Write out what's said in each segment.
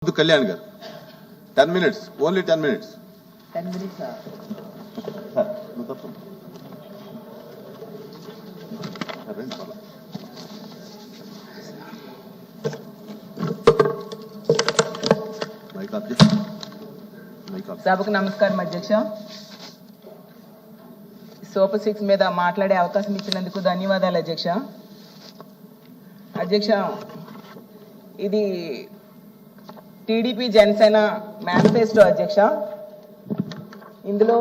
కళ్యాణ్ గారు 10 minutes, only 10 minutes. 10 minutes సభకు నమస్కారం అధ్యక్ష. సూపర్ 6 మీద మాట్లాడే అవకాశం ఇచ్చినందుకు ధన్యవాదాలు అధ్యక్ష. అధ్యక్ష, ఇది టీడీపీ జనసేన మేనిఫెస్టో అధ్యక్ష. ఇందులో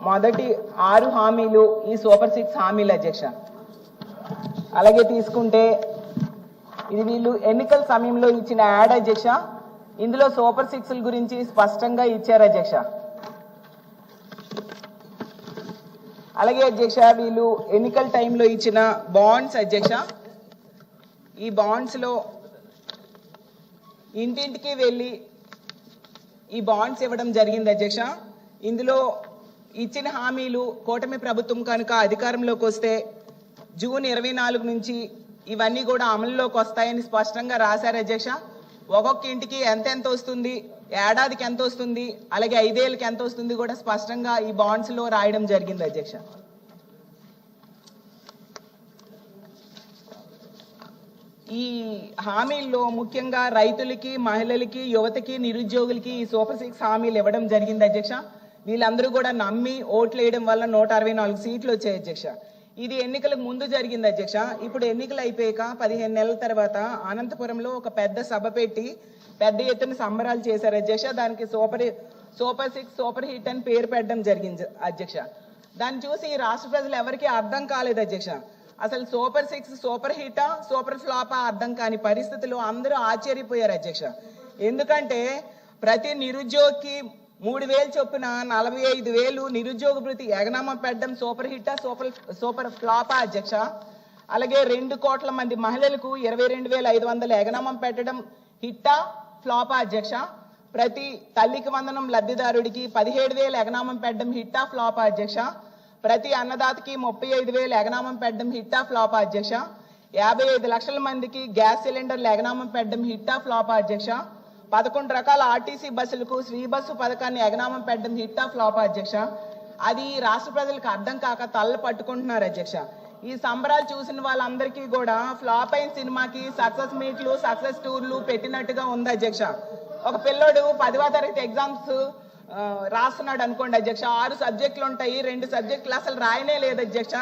మొదటి 6 హామీలు ఈ సూపర్ 6 హామీలు అధ్యక్ష. అలాగే తీసుకుంటే ఇది వీళ్ళు ఎన్నికల సమయంలో ఇచ్చిన యాడ్ అధ్యక్ష. ఇందులో సూపర్ 6ల గురించి స్పష్టంగా ఇచ్చారు అధ్యక్ష. అలాగే అధ్యక్ష, వీళ్ళు ఎన్నికల టైంలో ఇచ్చిన బాండ్స్ అధ్యక్ష. ఈ బాండ్స్ లో ఇంటింటికి వెళ్ళి ఈ బాండ్స్ ఇవ్వడం జరిగింది అధ్యక్ష. ఇందులో ఇచ్చిన హామీలు కూటమి ప్రభుత్వం కనుక అధికారంలోకి వస్తే జూన్ 24 నుంచి ఇవన్నీ కూడా అమలులోకి వస్తాయని స్పష్టంగా రాశారు అధ్యక్ష. ఒక్కొక్క ఇంటికి ఎంత వస్తుంది, ఏడాదికి ఎంత వస్తుంది, అలాగే 5 ఏళ్ళకి ఎంత వస్తుంది కూడా స్పష్టంగా ఈ బాండ్స్ లో రాయడం జరిగింది అధ్యక్ష. ఈ హామీల్లో ముఖ్యంగా రైతులకి, మహిళలకి, యువతకి, నిరుద్యోగులకి ఈ సూపర్ 6 హామీలు ఇవ్వడం జరిగింది అధ్యక్ష. వీళ్ళందరూ కూడా నమ్మి ఓట్లు వేయడం వల్ల 164 సీట్లు వచ్చాయి అధ్యక్ష. ఇది ఎన్నికలకు ముందు జరిగింది అధ్యక్ష. ఇప్పుడు ఎన్నికలు అయిపోయాక 15 నెలల తర్వాత అనంతపురంలో ఒక పెద్ద సభ పెట్టి పెద్ద ఎత్తున సంబరాలు చేశారు అధ్యక్ష. దానికి సూపర్ 6 సూపర్ హిట్ అని పేరు పెట్టడం జరిగింది అధ్యక్ష. దాన్ని చూసి ఈ రాష్ట్ర ప్రజలు ఎవరికి అర్థం కాలేదు అధ్యక్ష. అసలు సూపర్ 6 సూపర్ హిటా, సూపర్ ఫ్లాపా అర్థం కాని పరిస్థితులు అందరూ ఆశ్చర్యపోయారు అధ్యక్ష. ఎందుకంటే ప్రతి నిరుద్యోగికి 3,000 చొప్పున 45,000 నిరుద్యోగ భృతి ఎగనామా పెట్టడం సూపర్ హిటా, సూపర్ ఫ్లాపా అధ్యక్ష. అలాగే 2 కోట్ల మంది మహిళలకు 22,500 ఎగనామం పెట్టడం హిట్టా, ఫ్లాపా అధ్యక్ష. ప్రతి తల్లికి వందనం లబ్ధిదారుడికి 17,000 ఎగనామం పెట్టడం హిట్టా, ఫ్లాపా అధ్యక్ష. ప్రతి అన్నదాతకి 35,000 ఎగనామం పెట్టడం హిట్టా, ఫ్లాపా అధ్యక్ష. 55 లక్షల మందికి గ్యాస్ సిలిండర్లు ఎగనామం పెట్టడం హిట్టా, ఫ్లాపా అధ్యక్ష. 11 రకాల ఆర్టీసీ బస్సులకు శ్రీ బస్సు పథకాన్ని ఎగనామం పెట్టడం హిట్టా, ఫ్లాపా అధ్యక్ష. అది రాష్ట్ర ప్రజలకు అర్థం కాక తల్ల పట్టుకుంటున్నారు అధ్యక్ష. ఈ సంబరాలు చూసిన వాళ్ళందరికీ కూడా ఫ్లాప్ అయిన సినిమాకి సక్సెస్ మీట్లు, సక్సెస్ టూర్లు పెట్టినట్టుగా ఉంది అధ్యక్ష. ఒక పిల్లోడు 10వ తరగతి ఎగ్జామ్స్ రాస్తున్నాడు అనుకోండి అధ్యక్ష. 6 సబ్జెక్టులు ఉంటాయి, 2 సబ్జెక్టులు అసలు రాయనే లేదు అధ్యక్ష.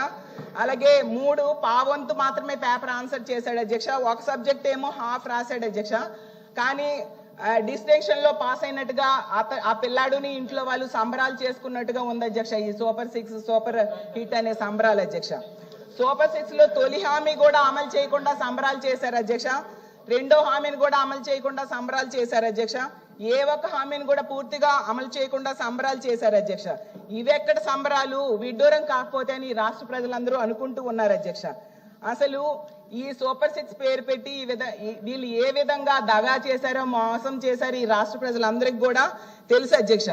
అలాగే 3 పావంతు మాత్రమే పేపర్ ఆన్సర్ చేశాడు అధ్యక్ష. ఒక సబ్జెక్ట్ ఏమో హాఫ్ రాశాడు అధ్యక్ష. కానీ డిస్టింక్షన్ లో పాస్ అయినట్టుగా ఆ పిల్లాడుని ఇంట్లో వాళ్ళు సంబరాలు చేసుకున్నట్టుగా ఉంది అధ్యక్ష. ఈ సూపర్ 6 సూపర్ హిట్ అనే సంబరాలు అధ్యక్ష. సూపర్ 6 లో తొలి హామీ కూడా అమలు చేయకుండా సంబరాలు చేశారు అధ్యక్ష. 2వ హామీని కూడా అమలు చేయకుండా సంబరాలు చేశారు అధ్యక్ష. ఏ ఒక్క హామీని కూడా పూర్తిగా అమలు చేయకుండా సంబరాలు చేశారు అధ్యక్ష. ఇవెక్కడ సంబరాలు, విడ్డూరం కాకపోతే అని రాష్ట్ర ప్రజలందరూ అనుకుంటూ ఉన్నారు అధ్యక్ష. అసలు ఈ సూపర్ 6 పేరు పెట్టి వీళ్ళు ఏ విధంగా దగా చేశారో, మోసం చేశారో ఈ రాష్ట్ర ప్రజలందరికీ కూడా తెలుసు అధ్యక్ష.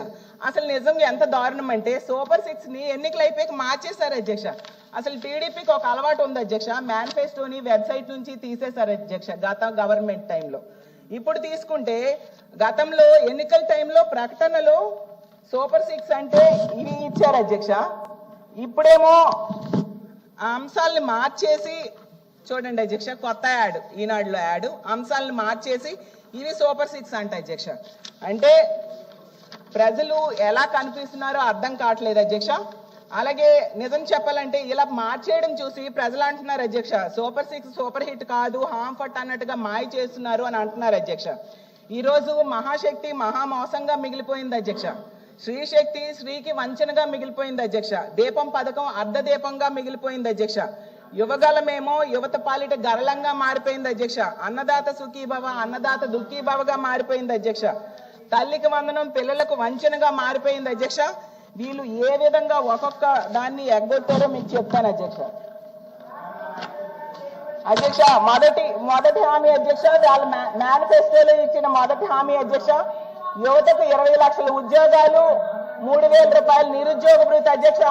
అసలు నిజంగా ఎంత దారుణం అంటే సూపర్ 6 ని ఎన్నికలు అయిపోయాక మార్చేశారు అధ్యక్ష. అసలు టీడీపీకి ఒక అలవాటు ఉంది అధ్యక్ష, మేనిఫెస్టోని వెబ్సైట్ నుంచి తీసేశారు అధ్యక్ష గత గవర్నమెంట్ టైంలో. ఇప్పుడు తీసుకుంటే గతంలో ఎన్నికల టైంలో ప్రకటనలో సూపర్ 6 అంటే ఇవి ఇచ్చారు అధ్యక్ష. ఇప్పుడేమో ఆ అంశాలను మార్చేసి చూడండి అధ్యక్ష, కొత్త యాడ్, ఈనాడులో యాడ్, అంశాలను మార్చేసి ఇవి సూపర్ 6 అంట అధ్యక్ష. అంటే ప్రజలు ఎలా కనిపిస్తున్నారో అర్థం కావట్లేదు అధ్యక్ష. అలాగే నిజం చెప్పాలంటే ఇలా మార్చేయడం చూసి ప్రజలు అంటున్నారు అధ్యక్ష, సూపర్ 6 సూపర్ హిట్ కాదు, హాంఫట్ అన్నట్టుగా మాయ చేస్తున్నారు అని అంటున్నారు అధ్యక్ష. ఈరోజు మహాశక్తి మహామోసంగా మిగిలిపోయింది అధ్యక్ష. శ్రీశక్తి శ్రీకి వంచనగా మిగిలిపోయింది అధ్యక్ష. దీపం పథకం అర్ధ దీపంగా మిగిలిపోయింది అధ్యక్ష. యువగలమేమో యువత పాలిట గరళంగా మారిపోయింది అధ్యక్ష. అన్నదాత సుఖీభవ, అన్నదాత దుఃఖీభవగా మారిపోయింది అధ్యక్ష. తల్లికి వందనం పిల్లలకు వంచనగా మారిపోయింది అధ్యక్ష. వీళ్ళు ఏ విధంగా ఒక్కొక్క దాన్ని ఎగ్గొట్టారో మీకు చెప్తాను అధ్యక్ష. అధ్యక్ష, మొదటి హామీ అధ్యక్ష, వాళ్ళ మేనిఫెస్టోలో ఇచ్చిన మొదటి హామీ అధ్యక్ష, యువతకు 20 లక్షల ఉద్యోగాలు, 3,000 రూపాయలు నిరుద్యోగ భృతి అధ్యక్ష.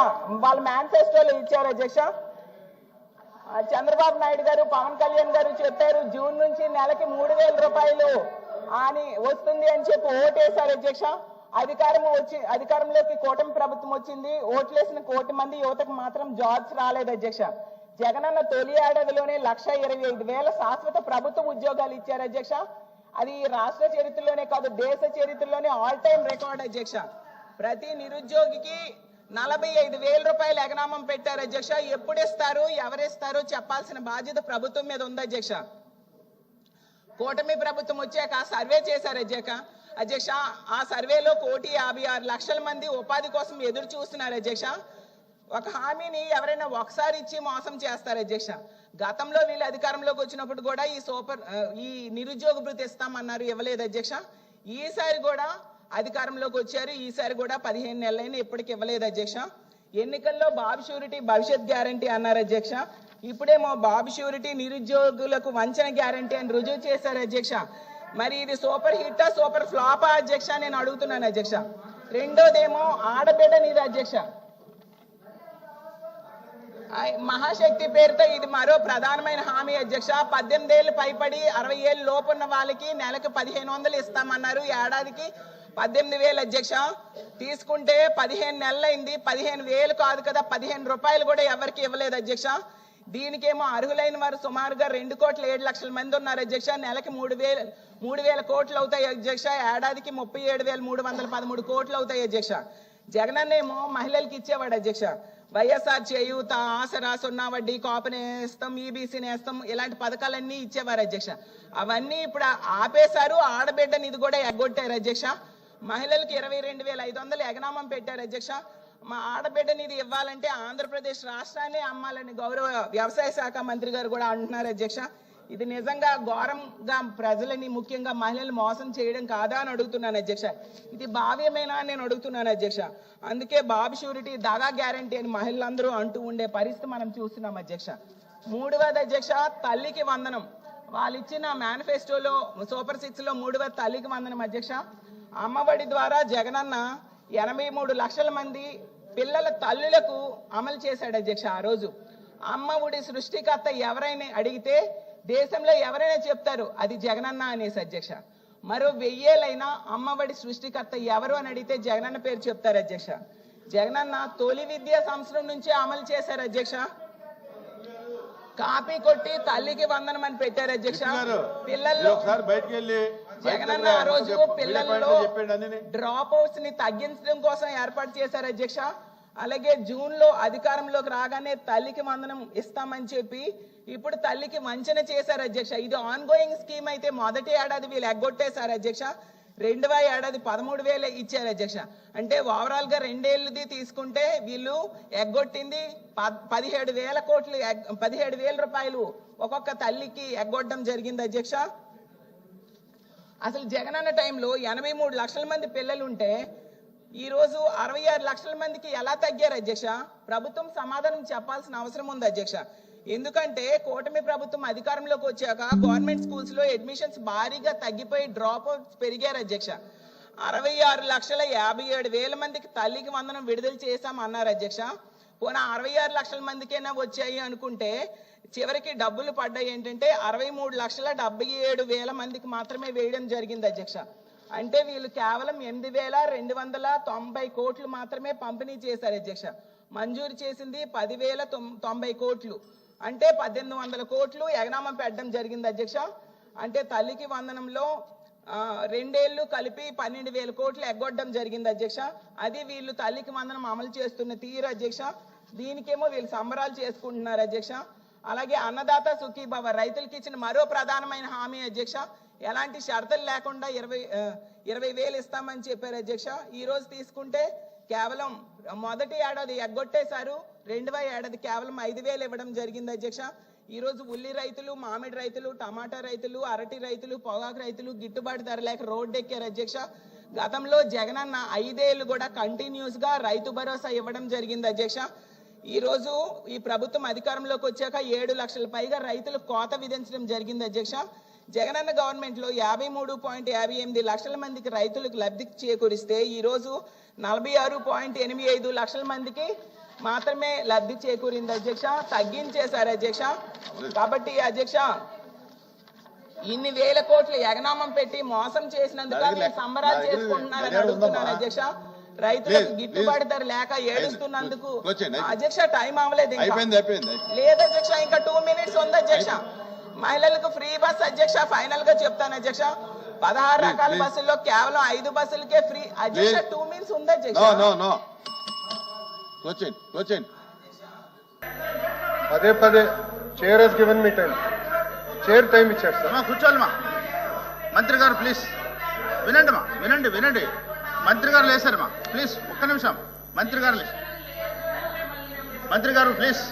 వాళ్ళ మేనిఫెస్టోలో ఇచ్చారు అధ్యక్ష. చంద్రబాబు నాయుడు గారు, పవన్ కళ్యాణ్ గారు చెప్పారు జూన్ నుంచి నెలకి 3,000 రూపాయలు అని వస్తుంది అని చెప్పి ఓటేశారు అధ్యక్ష. అధికారంలోకి కూటమి ప్రభుత్వం వచ్చింది. ఓట్లేసిన 1 కోటి మంది యువతకు మాత్రం జాబ్స్ రాలేదు అధ్యక్ష. జగనన్న తొలి ఏడాదిలోనే 1,25,000 శాశ్వత ప్రభుత్వ ఉద్యోగాలు ఇచ్చారు అధ్యక్ష. అది రాష్ట్ర చరిత్రలోనే కాదు, దేశ చరిత్రలోనే ఆల్ టైమ్ రికార్డ్ అధ్యక్ష. ప్రతి నిరుద్యోగికి 45,000 రూపాయలు ఎగనామం పెట్టారు అధ్యక్ష. ఎప్పుడు ఇస్తారు, ఎవరిస్తారు చెప్పాల్సిన బాధ్యత ప్రభుత్వం మీద ఉంది అధ్యక్ష. కూటమి ప్రభుత్వం వచ్చాక సర్వే చేశారు అధ్యక్ష. ఆ సర్వేలో 1,56,00,000 మంది ఉపాధి కోసం ఎదురు చూస్తున్నారు అధ్యక్ష. ఒక హామీని ఎవరైనా ఒకసారి ఇచ్చి మోసం చేస్తారు అధ్యక్ష. గతంలో వీళ్ళు అధికారంలోకి వచ్చినప్పుడు కూడా ఈ నిరుద్యోగ భృతి ఇస్తామన్నారు, ఇవ్వలేదు అధ్యక్ష. ఈసారి కూడా అధికారంలోకి వచ్చారు, ఈసారి కూడా 15 నెలలైనా ఇప్పటికి ఇవ్వలేదు అధ్యక్ష. ఎన్నికల్లో బాబు షూరిటీ భవిష్యత్ గ్యారంటీ అన్నారు అధ్యక్ష. ఇప్పుడేమో బాబు షూరిటీ నిరుద్యోగులకు వంచన గ్యారంటీ అని రుజువు చేశారు అధ్యక్ష. మరి ఇది సూపర్ హిట్టా సూపర్ ఫ్లాపా అధ్యక్ష నేను అడుగుతున్నాను అధ్యక్ష. రెండోదేమో ఆడబిడ్డ నీది అధ్యక్ష. మహాశక్తి పేరుతో ఇది మరో ప్రధానమైన హామీ అధ్యక్ష. 18 ఏళ్ళు పైపడి 60 ఏళ్ళు లోపున్న వాళ్ళకి నెలకు 1,500 ఇస్తామన్నారు, ఏడాదికి 18,000 అధ్యక్ష. తీసుకుంటే 15 నెలలైంది, 15,000 కాదు కదా, 15 రూపాయలు కూడా ఎవరికి ఇవ్వలేదు అధ్యక్ష. దీనికేమో అర్హులైన వారు సుమారుగా 2,07,00,000 మంది ఉన్నారు అధ్యక్ష. నెలకి 3,000 కోట్లు అవుతాయి అధ్యక్ష. ఏడాదికి 37,313 కోట్లు అవుతాయి అధ్యక్ష. జగనన్నేమో మహిళలకు ఇచ్చేవాడు అధ్యక్ష. వైఎస్ఆర్ చేయూత, ఆసరా, సున్నా వడ్డీ, కాపు నేస్తం, ఈబీసీ నేస్తం ఇలాంటి పథకాలన్నీ ఇచ్చేవారు అధ్యక్ష. అవన్నీ ఇప్పుడు ఆపేశారు. ఆడబిడ్డ నిధి కూడా ఎగ్గొట్టారు అధ్యక్ష. మహిళలకు 22,500 ఎగనామం పెట్టారు అధ్యక్ష. మా ఆడబిడ్డ నిధి ఇవ్వాలంటే ఆంధ్రప్రదేశ్ రాష్ట్రాన్ని అమ్మాలని గౌరవ వ్యవసాయ శాఖ మంత్రి గారు కూడా అంటున్నారు అధ్యక్ష. ఇది నిజంగా ఘోరంగా ప్రజలని, ముఖ్యంగా మహిళలు మోసం చేయడం కాదా అని అడుగుతున్నాను అధ్యక్ష. ఇది భావ్యమేనా అని నేను అడుగుతున్నాను అధ్యక్ష. అందుకే బాబు షూరిటీ దాదా గ్యారంటీ అని మహిళలందరూ అంటూ ఉండే పరిస్థితి మనం చూస్తున్నాం అధ్యక్ష. 3వది అధ్యక్ష, తల్లికి వందనం. వాళ్ళు ఇచ్చిన మేనిఫెస్టోలో సూపర్ 6లో 3వ తల్లికి వందనం అధ్యక్ష. అమ్మఒడి ద్వారా జగనన్న 83 లక్షల మంది పిల్లల తల్లులకు అమలు చేశాడు అధ్యక్ష. ఆ రోజు అమ్మఒడి సృష్టికర్త ఎవరైనా అడిగితే దేశంలో ఎవరైనా చెప్తారు అది జగనన్న అనేసి అధ్యక్ష. మరో 1000 ఏళ్ళైనా అమ్మఒడి సృష్టికర్త ఎవరు అని అడిగితే జగనన్న పేరు చెప్తారు అధ్యక్ష. జగనన్న తొలి విద్యా సంవత్సరం నుంచే అమలు చేశారు అధ్యక్ష. కాపీ కొట్టి తల్లికి వందనం అని పెట్టారు అధ్యక్ష. పిల్లల్లో జగనన్న ఆ రోజు పిల్లల్లో డ్రాప్ అవుట్స్ ని తగ్గించడం కోసం ఏర్పాటు చేశారు అధ్యక్ష. అలాగే జూన్ లో అధికారంలోకి రాగానే తల్లికి వందనం ఇస్తామని చెప్పి ఇప్పుడు తల్లికి వంచన చేశారు అధ్యక్ష. ఇది ఆన్ గోయింగ్ స్కీమ్ అయితే మొదటి ఏడాది వీళ్ళు ఎగ్గొట్టేశారు అధ్యక్ష. 2వ ఏడాది 13,000 ఇచ్చారు అధ్యక్ష. అంటే ఓవరాల్ గా 2 ఏళ్ళది తీసుకుంటే వీళ్ళు ఎగ్గొట్టింది 17,000 కోట్లు, 17,000 రూపాయలు ఒక్కొక్క తల్లికి ఎగ్గొట్టడం జరిగింది అధ్యక్ష. అసలు జగనన్న టైంలో 83 లక్షల మంది పిల్లలు ఉంటే ఈ రోజు 66 లక్షల మందికి ఎలా తగ్గారు అధ్యక్ష? ప్రభుత్వం సమాధానం చెప్పాల్సిన అవసరం ఉంది అధ్యక్ష. ఎందుకంటే కూటమి ప్రభుత్వం అధికారంలోకి వచ్చాక గవర్నమెంట్ స్కూల్స్ లో అడ్మిషన్స్ భారీగా తగ్గిపోయి డ్రాప్ అవుట్స్ పెరిగారు అధ్యక్ష. 66,57,000 మందికి తల్లికి వందనం విడుదల చేశాం అన్నారు అధ్యక్ష. పోనా 66 లక్షల మందికైనా వచ్చాయి అనుకుంటే చివరికి డబ్బులు పడ్డాయి ఏంటంటే 63,77,000 మందికి మాత్రమే వేయడం జరిగింది అధ్యక్ష. అంటే వీళ్ళు కేవలం 8,290 కోట్లు మాత్రమే పంపిణీ చేశారు అధ్యక్ష. మంజూరు చేసింది 10,090 కోట్లు, అంటే 1,800 కోట్లు ఎగనామం పెట్టడం జరిగింది అధ్యక్ష. అంటే తల్లికి వందనంలో 2 ఏళ్ళు కలిపి 12,000 కోట్లు ఎగ్గొట్టడం జరిగింది అధ్యక్ష. అది వీళ్ళు తల్లికి వందనం అమలు చేస్తున్న తీరు అధ్యక్ష. దీనికేమో వీళ్ళు సంబరాలు చేసుకుంటున్నారు అధ్యక్ష. అలాగే అన్నదాత సుఖీభవ రైతులకి ఇచ్చిన మరో ప్రధానమైన హామీ అధ్యక్ష. ఎలాంటి షరతులు లేకుండా 20,000 ఇస్తామని చెప్పారు అధ్యక్ష. ఈ రోజు తీసుకుంటే కేవలం మొదటి ఏడాది ఎగ్గొట్టేశారు, 2వ ఏడాది కేవలం 5,000 ఇవ్వడం జరిగింది అధ్యక్ష. ఈ రోజు ఉల్లి రైతులు, మామిడి రైతులు, టమాటా రైతులు, అరటి రైతులు, పొగాకు రైతులు గిట్టుబాటు ధర లేక రోడ్డు ఎక్కారు అధ్యక్ష. గతంలో జగనన్న 5 ఏళ్ళు కూడా కంటిన్యూస్ గా రైతు భరోసా ఇవ్వడం జరిగింది అధ్యక్ష. ఈ రోజు ఈ ప్రభుత్వం అధికారంలోకి వచ్చాక 7 లక్షల పైగా రైతులు కోత విధించడం జరిగింది అధ్యక్ష. జగనన్న గవర్నమెంట్ లో 53.58 లక్షల మందికి రైతులకు లబ్ధి చేకూరిస్తే ఈ రోజు 46.85 లక్షల మందికి మాత్రమే లబ్ధి చేకూరింది అధ్యక్ష. తగ్గించేశారు అధ్యక్ష. కాబట్టి అధ్యక్ష ఇన్ని వేల కోట్లు ఎగనామం పెట్టి మోసం చేసినందుకు మీరు సంబరాలు చేసుకుంటున్నారని అడుగుతున్నాను అధ్యక్ష. రైతులకు గిట్టుబాటు ధర లేక ఏడుస్తున్నందుకు అధ్యక్ష టైం అవ్వలేదు లేదు అధ్యక్ష, ఇంకా 2 minutes ఉంది అధ్యక్ష. మహిళలకు ఫ్రీ బస్ అధ్యక్ష. ఫైనల్ గా చెప్తాను అధ్యక్ష, 16 రకాల బస్సుల్లో కేవలం 5 బస్సులకే ఫ్రీ అధ్యక్ష. 2 minutes ఉంది అధ్యక్ష. పదే పదే chair has given me time, chair time ఇచ్చారు సార్. కూర్చోవాలమ్మా మంత్రి గారు ప్లీజ్ వినండి మా వినండి మంత్రి గారు లేసారమ్మా ప్లీజ్ ఒక్క నిమిషం. మంత్రి గారు ప్లీజ్.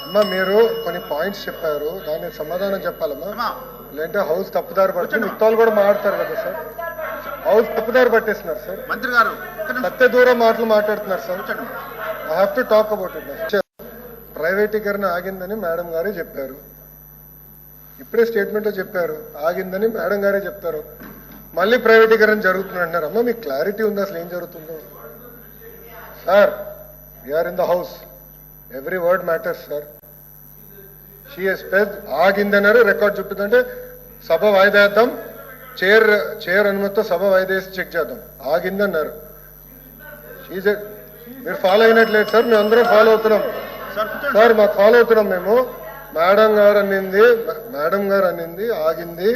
అమ్మా మీరు కొన్ని పాయింట్స్ చెప్పారు, దానికి సమాధానం చెప్పాలమ్మా. లేదంటే హౌస్ తప్పుదారి పడుతుంది. మిగతాలు కూడా మాట్లాడతారు కదా సార్, హౌస్ తప్పుదారి పట్టేస్తున్నారు సార్. మంత్రి గారు సత్య దూరం మాటలు మాట్లాడుతున్నారు sir. I have to talk about it. ప్రైవేటీకరణ ఆగిందని మేడం గారే చెప్పారు, ఇప్పుడే స్టేట్మెంట్ లో చెప్పారు ఆగిందని మేడం గారే చెప్తారు. మళ్ళీ ప్రైవేటీకరణ జరుగుతుంది అంటున్నారు. అమ్మా మీకు క్లారిటీ ఉంది అసలు ఏం జరుగుతుందో? Sir we're in the house, every word matters sir. She has paid ఆగిందన్నారు, రికార్డ్ చెప్తుందంటే సభ వాయిదా వేద్దాం, చైర్ అనుమతితో సభ వాయిదా వేసి చెక్ చేద్దాం. ఆగిందన్నారు. మీరు ఫాలో అయినట్లేదు సార్, మేము అందరం ఫాలో అవుతున్నాం సార్, మాకు ఫాలో అవుతున్నాం మేము. మేడం గారు అన్నింది ఆగింది,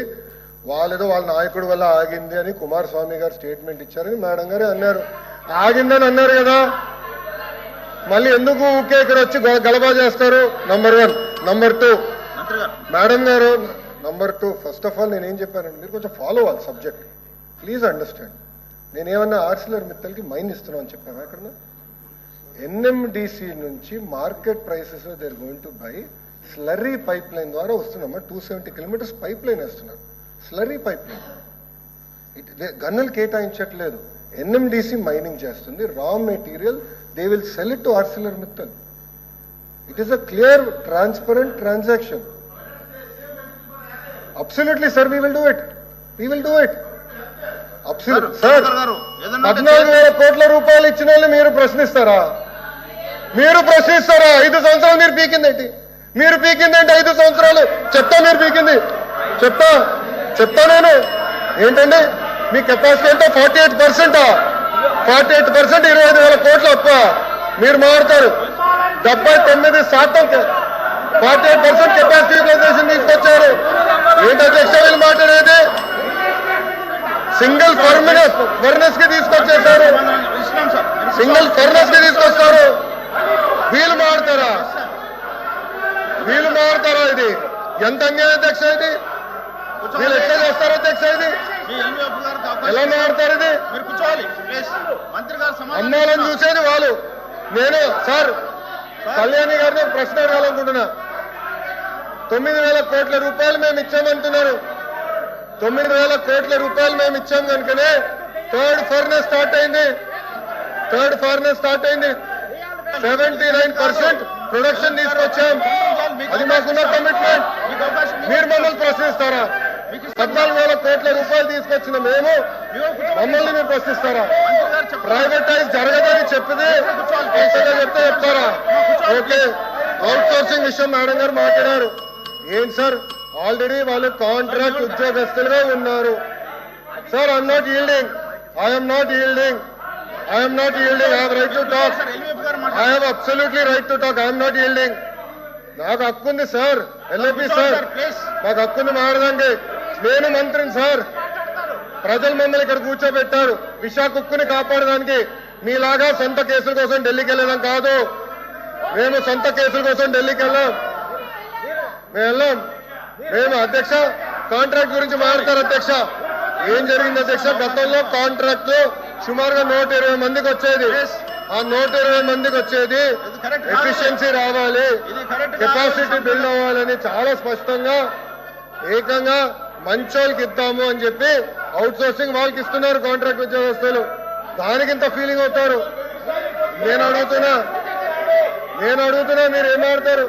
వాళ్ళేదో వాళ్ళ నాయకుడు వల్ల ఆగింది అని కుమారస్వామి గారు స్టేట్మెంట్ ఇచ్చారని మేడం గారే అన్నారు. ఆగిందని అన్నారు కదా, మళ్ళీ ఎందుకు ఊకే ఇక్కడ వచ్చి గలబా చేస్తారు? నంబర్ 1. నంబర్ 2 మేడం గారు, నంబర్ 2 ఫస్ట్ ఆఫ్ ఆల్ నేనేం చెప్పానండి, మీరు కొంచెం ఫాలో అవ్వాలి సబ్జెక్ట్, ప్లీజ్ అండర్స్టాండ్. నేనేమన్నా ఆర్సిలర్ మిత్తల్కి మైన్ ఇస్తున్నాం అని చెప్పాను అక్కడ. ఎన్ఎండిసి నుంచి market prices they are going to buy slurry pipeline ద్వారా వస్తున్నామా. 270 kilometers పైప్ లైన్ వేస్తున్నారు, స్లర్రీ పైప్ లైన్. గన్నులు కేటాయించట్లేదు, ఎన్ఎండిసి మైనింగ్ చేస్తుంది. Raw material they will sell it to Arcelor Mittal. It is a clear transparent transaction. Absolutely sir, we will do it. Sir 14,000 కోట్ల రూపాయలు ఇచ్చిన వాళ్ళు మీరు ప్రశ్నిస్తారా? 5 సంవత్సరాలు మీరు పీకిందేంటి? 5 సంవత్సరాలు చెప్తా, మీరు పీకింది చెప్తా నేను ఏంటండి మీ కెపాసిటీ అంటే 48%. 25,000 కోట్ల అప్ప మీరు మారుతారు. 79% 48% కెపాసిటీ యూటిలైజేషన్ తీసుకొచ్చారు. ఏంటి అధ్యక్ష వీళ్ళు మాట్లాడేది? సింగిల్ ఫర్నెస్ కి తీసుకొచ్చేసారు, తీసుకొస్తారు. వీళ్ళు మారుతారా? ఇది ఎంత అన్యాయం అధ్యక్ష? ఇది వీళ్ళు ఎట్లా చేస్తారు అధ్యక్ష? ఇది ఎలా మారుతారు? ఇది అమ్మాలని చూసేది వాళ్ళు. నేను సార్ కళ్యాణి గారిని ప్రశ్న అడగాలనుకుంటున్నా. 9,000 కోట్ల రూపాయలు మేము ఇచ్చామంటున్నారు. 9,000 కోట్ల రూపాయలు మేము ఇచ్చాం కనుకనే థర్డ్ ఫర్నెస్ స్టార్ట్ అయింది. 79% ప్రొడక్షన్ తీసుకొచ్చాం. అది మాకున్న కమిట్మెంట్. మీరు మమ్మల్ని ప్రశ్నిస్తారా? 14,000 కోట్ల రూపాయలు తీసుకొచ్చిన మేము మమ్మల్ని మీరు ప్రశ్నిస్తారా? ప్రైవేటైజ్ జరగదని చెప్తే చెప్తారా? ఓకే, అవుట్ సోర్సింగ్ విషయం మేడం గారు మాట్లాడారు. ఏంటి సార్, ఆల్రెడీ వాళ్ళు కాంట్రాక్ట్ ఉద్యోగస్తులుగా ఉన్నారు. Sir I'm not yielding. I have right to talk. I have absolutely right to talk. I am not yielding. నాకు హక్కు ఉంది సార్, ఎల్ఏపీ సార్, నాకు హక్కు ఉంది మారడానికి. నేను మంత్రిని సార్, ప్రజలు మమ్మల్ని ఇక్కడ కూర్చోబెట్టారు విశాఖ ఉక్కుని కాపాడడానికి. మీలాగా సొంత కేసుల కోసం ఢిల్లీకి వెళ్ళడం కాదు. మేము సొంత కేసుల కోసం ఢిల్లీకి వెళ్ళాం. మేము అధ్యక్ష కాంట్రాక్ట్ గురించి మాట్లాడతారు అధ్యక్ష. ఏం జరిగింది అధ్యక్ష? గతంలో కాంట్రాక్ట్ సుమారుగా 120 మందికి వచ్చేది. ఆ 120 మందికి వచ్చేది ఎఫిషియన్సీ రావాలి, కెపాసిటీ బిల్డ్ అవ్వాలని చాలా స్పష్టంగా ఏకంగా మంచోళ్ళకి ఇద్దాము అని చెప్పి అవుట్ సోర్సింగ్ వాళ్ళకి ఇస్తున్నారు కాంట్రాక్ట్ ఉద్యోగస్తులు. దానికింత ఫీలింగ్ అవుతారు. నేను అడుగుతున్నా మీరు ఏం ఆడతారు?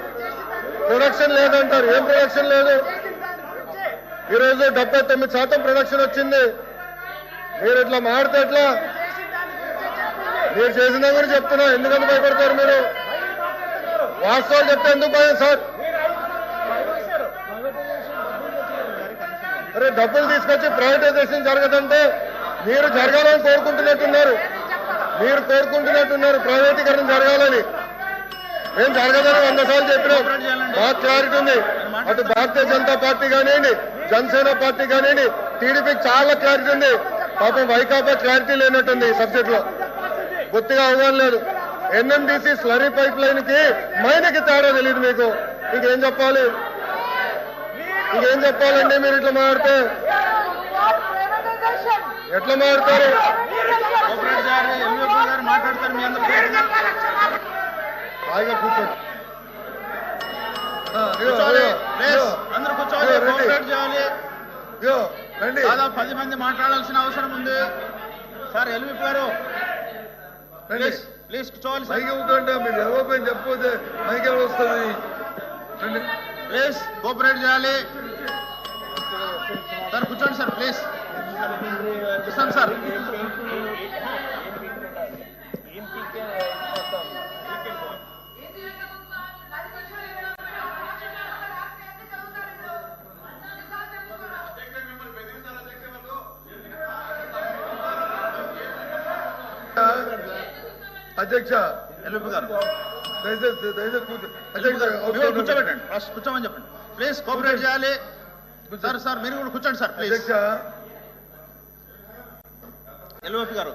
ప్రొడక్షన్ లేదంటారు. ఏం ప్రొడక్షన్ లేదు? ఈరోజు 79% ప్రొడక్షన్ వచ్చింది. మీరు ఇట్లా మాడితే ఎట్లా? మీరు చేసిన గురించి చెప్తున్నా, ఎందుకంత భయపడతారు మీరు? వాస్తవాలు చెప్తే ఎందుకు భయం సార్? అరే డబ్బులు తీసుకొచ్చి ప్రైవేటైజేషన్ జరగదంటే మీరు జరగాలని కోరుకుంటున్నట్టున్నారు. మీరు కోరుకుంటున్నట్టున్నారు ప్రైవేటీకరణ జరగాలని. ఏం జరగదని 100 సార్లు చెప్పినాం. బాగా క్లారిటీ ఉంది. అటు భారతీయ జనతా పార్టీ కానివ్వండి, జనసేన పార్టీ కానివ్వండి, టీడీపీకి చాలా క్లారిటీ ఉంది. పాపం వైకాపా క్లారిటీ లేనట్టుంది ఈ సబ్జెక్ట్ లో. బొత్తిగా అవగాహన లేదు. ఎన్ఎండిసి స్లరీ పైప్ లైన్ కి మైనకి తేడా తెలియదు మీకు. ఇంకేం చెప్పాలి? ఇంకేం చెప్పాలండి? మీరు ఇట్లా మాట్లాడితే ఎట్లా మాట్లాడతారు? మాట్లాడతారు మీ అందరూ హాయిగా కూర్చోండి. అందరూ కూర్చోవాలి, కోఆపరేట్ చేయాలి. రండి. దాదాపు 10 మంది మాట్లాడాల్సిన అవసరం ఉంది. సార్ ఎల్విప్ గారు ప్లీజ్ ప్లీజ్ కూర్చోవాలి సార్. మైకి ఇవ్వకండి. మీరు ఎవరిపైన చెప్పకపోతే మైకి ఎవరు వస్తుంది? రండి ప్లీజ్ కోఆపరేట్ చేయాలి. సార్ కూర్చోండి సార్ ప్లీజ్. కూర్చోండి సార్. అధ్యక్ష ఎల్విప్ గారు దయచేసి కూర్చోబెట్టండి. ఫస్ట్ కూర్చోమని చెప్పండి ప్లీజ్. కోఆపరేట్ చేయాలి సార్. సార్ మీరు కూడా కూర్చోండి సార్ ప్లీజ్. అధ్యక్ష ఎల్విప్ గారు